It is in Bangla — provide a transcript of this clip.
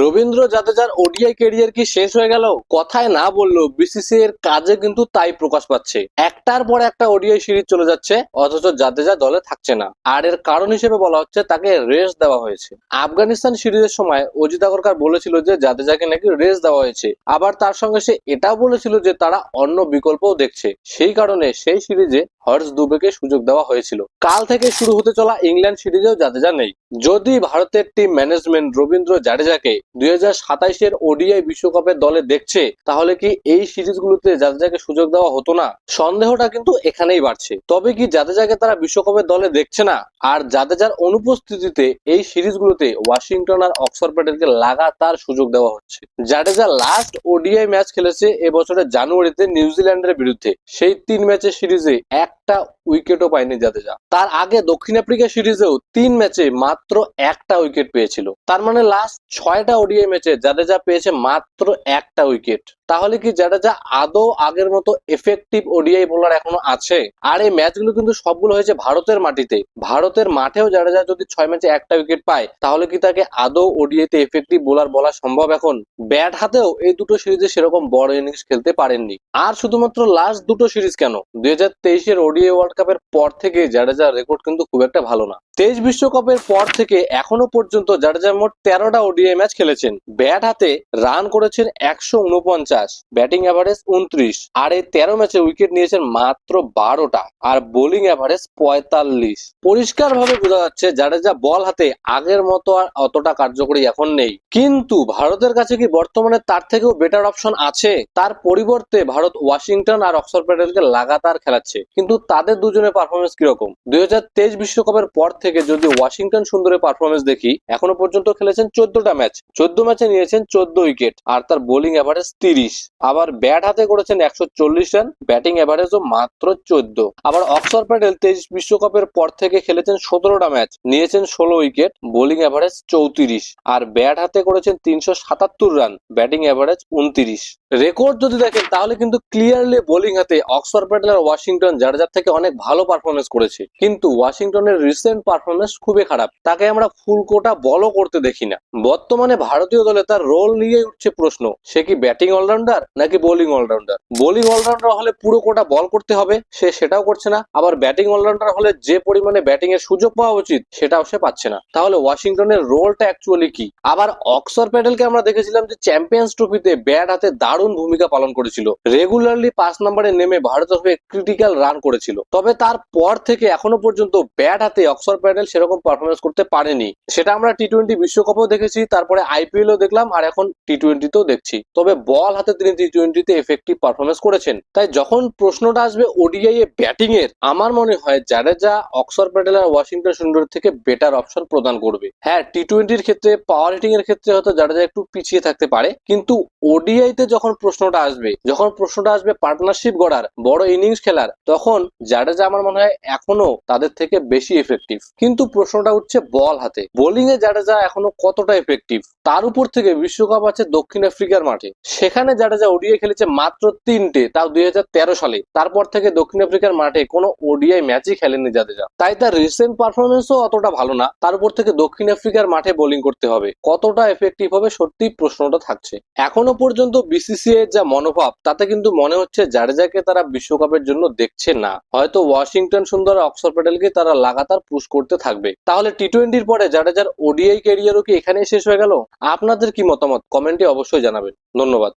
রবীন্দ্র জাদেজার ওডিআই ক্যারিয়ার কি শেষ হয়ে গেল? কথায় না বললেও বিসিসিআই এর কাজে কিন্তু তাই প্রকাশ পাচ্ছে। একটার পর একটা ওডিআই সিরিজ চলে যাচ্ছে, অথচ জাদেজা দলে থাকছে না। আর এর কারণ হিসেবে বলা হচ্ছে তাকে রেস্ট দেওয়া হয়েছে। আফগানিস্তান সিরিজের সময় অজিত আগরকার বলেছিল যে জাদেজাকে নাকি রেস্ট দেওয়া হয়েছে, আবার তার সঙ্গে সে এটাও বলেছিল যে তারা অন্য বিকল্পও দেখছে। সেই কারণে সেই সিরিজে হর্ষ দুবেকে সুযোগ দেওয়া হয়েছিল। কাল থেকে শুরু হতে চলা ইংল্যান্ড সিরিজেও জাদেজা নেই। যদি ভারতের টিম ম্যানেজমেন্ট রবীন্দ্র জাদেজাকে 2027-এর ওডিআই বিশ্বকাপের দলে দেখছে, তাহলে কি এই সিরিজগুলোতে জাদেজাকে সুযোগ দেওয়া হতো না? সন্দেহটা কিন্তু এখানেই বাড়ছে। তবে কি জাদেজাকে তারা বিশ্বকাপের দলে দেখছে না? আর জাদেজার অনুপস্থিতিতে এই সিরিজগুলোতে ওয়াশিংটন আর অক্সফোর্ড প্যাটেলকে লাগাতার সুযোগ দেওয়া হচ্ছে। জাদেজা লাস্ট ওডিআই ম্যাচ খেলেছে এবছরের জানুয়ারিতে নিউজিল্যান্ডের বিরুদ্ধে। সেই 3 ম্যাচের সিরিজে একটা উইকেটও পায়নি জাদেজা। তার আগে দক্ষিণ আফ্রিকা সিরিজেও 3 ম্যাচে মাত্র একটা উইকেট পেয়েছিল। তার মানে লাস্ট 6টা ওডিআই ম্যাচে জাদেজা পেয়েছে মাত্র একটা উইকেট। তাহলে কি জাদেজা আদৌ আগের মতো এফেক্টিভ ওডিআই বোলার এখনো আছে? আর এই ম্যাচগুলো কিন্তু সবগুলো হয়েছে ভারতের মাটিতে। ভারতের মাঠেও জাদেজা যদি 6 ম্যাচে একটা উইকেট পায়, তাহলে কি তাকে আদৌ ওডিআইতে এফেক্টিভ বোলার বলা সম্ভব এখন? ব্যাট হাতেও এই দুটো সিরিজে সেরকম বড় ইনিংস খেলতে পারেননি। আর শুধুমাত্র লাস্ট দুটো সিরিজ কেন, 2023-এর ওডিআই ওয়ার্ল্ড কাপের পর থেকে জাদেজার রেকর্ড কিন্তু খুব একটা ভালো না। 23 বিশ্বকাপের পর থেকে এখনো পর্যন্ত জাদেজা মোট 13টা ওডিআই ম্যাচ খেলেছেন। ব্যাট হাতে রান করেছেন 149, ব্যাটিং এভারেজ 29, আর এই 13 ম্যাচে উইকেট নিয়েছেন মাত্র 12টা, আর বোলিং এভারেজ 45। পরিষ্কার ভাবে বোঝা যাচ্ছে জাদেজা বল হাতে আগের মতো আর অতটা কার্যকরী এখন নেই। কিন্তু ভারতের কাছে কি বর্তমানে তার থেকেও বেটার অপশন আছে? তার পরিবর্তে ভারত ওয়াশিংটন আর অক্সফোর্ড প্যাটেলকে লাগাতার খেলাচ্ছে, কিন্তু তাদের দুজনের পারফরমেন্স কিরকম? 2023 বিশ্বকাপের পর থেকে যদি ওয়াশিংটন সুন্দরের পারফরমেন্স দেখি, এখনো পর্যন্ত খেলেছেন 14টা ম্যাচ, 14 ম্যাচে নিয়েছেন 14 উইকেট, আর তার বোলিং এভারেজ 30। আবার ব্যাট হাতে করেছেন 140 রান, ব্যাটিং এভারেজও মাত্র 14। আবার অক্সফোর্ড প্যাটেল 23 বিশ্বকাপের পর থেকে খেলেছেন 17টা ম্যাচ, নিয়েছেন 16 উইকেট, বোলিং এভারেজ 34, আর ব্যাট হাতে করেছেন 377 রান, ব্যাটিং এভারেজ 29। রেকর্ড যদি দেখেন তাহলে কিন্তু ক্লিয়ারলি বোলিং হাতে অক্সফোর্ড প্যাটেল আর ওয়াশিংটন জাদেজার থেকে অনেক ভালো পারফরমেন্স করেছে। কিন্তু ওয়াশিংটনের রিসেন্ট পারফরমেন্স খুবই খারাপ, তাকে আমরা ফুল কোটা বলও করতে দেখি না। বর্তমানে ভারতীয় দলে তার রোল নিয়ে উঠছে প্রশ্ন, সে কি ব্যাটিং অলরাউন্ডার নাকি বোলিং অলরাউন্ডার? বোলিং অলরাউন্ডার হলে পুরো কোটা বল করতে হবে, সে সেটাও করছে না। আবার ব্যাটিং অলরাউন্ডার হলে যে পরিমাণে ব্যাটিং এর সুযোগ পাওয়া উচিত সেটাও সে পাচ্ছে না। তাহলে ওয়াশিংটনের রোলটা অ্যাকচুয়ালি কি? আবার অক্সফোর্ড প্যাটেলকে আমরা দেখেছিলাম যে চ্যাম্পিয়ন্স ট্রফিতে ব্যাট হাতে দারুণ ভূমিকা পালন করেছিল, রেগুলারলি 5 নম্বরে নেমে ভারতের হয়ে ক্রিটিক্যাল রান করেছিল। তবে তারপর থেকে এখনো পর্যন্ত ব্যাট হাতে অক্সফোর্ড প্যাটেল সেরকম পারফরমেন্স করতে পারেনি। সেটা আমরা টি-20 বিশ্বকাপও দেখেছি, তারপরে আইপিএলও দেখলাম, আর এখন টি-20তেও দেখছি। তবে বল হাতে তিনি টি-20তে এফেক্টিভ পারফরমেন্স করেছেন। তাই যখন প্রশ্নটা আসবে ওডিআই এ ব্যাটিং এর, আমার মনে হয় জাদেজা অক্সফোর্ড প্যাটেল আর ওয়াশিংটন সুন্দর থেকে বেটার অপশন প্রদান করবে। হ্যাঁ, টি-20-র ক্ষেত্রে পাওয়ার হিটিং এর ক্ষেত্রে হয়তো জাদেজা একটু পিছিয়ে থাকতে পারে, কিন্তু ওডিআইতে যখন প্রশ্নটা আসবে পার্টনারশিপ গড়ার, বড় ইনিংস খেলার, তখন জাদেজা আমার মনে হয় এখনো তাদের থেকে বেশি এফেক্টিভ। কিন্তু প্রশ্নটা উঠছে বল হাতে, বোলিং এ জাদেজা এখনো কতটা এফেক্টিভ? তার উপর থেকে বিশ্বকাপ আছে দক্ষিণ আফ্রিকার মাঠে, সেখানে জাদেজা ওডিআই খেলেছে মাত্র 3টে, তাও 2013 সালে। তারপর থেকে দক্ষিণ আফ্রিকার মাঠে কোনো ওডিআই ম্যাচই খেলেনি জাদেজা, তাই তার রিসেন্ট পারফরমেন্সও অতটা ভালো না। তার উপর থেকে দক্ষিণ আফ্রিকার মাঠে বোলিং করতে হবে, কতটা এফেক্টিভ হবে সত্যি প্রশ্নটা থাকছে। এখনো পর্যন্ত বিসিসিআই এর যা মনোভাব, তাতে কিন্তু মনে হচ্ছে জাদেজাকে তারা বিশ্বকাপের জন্য দেখছে না। হয়তো ওয়াশিংটন সুন্দর আর অক্সফোর্ড প্যাটেলকে তারা লাগাতার পুশ করতে থাকবে। তাহলে টি-20-র পরে জাদেজার ওডিআই ক্যারিয়ারও কি এখানেই শেষ হয়ে গেল? আপনাদের কি মতামত কমেন্টে অবশ্যই জানাবেন। ধন্যবাদ।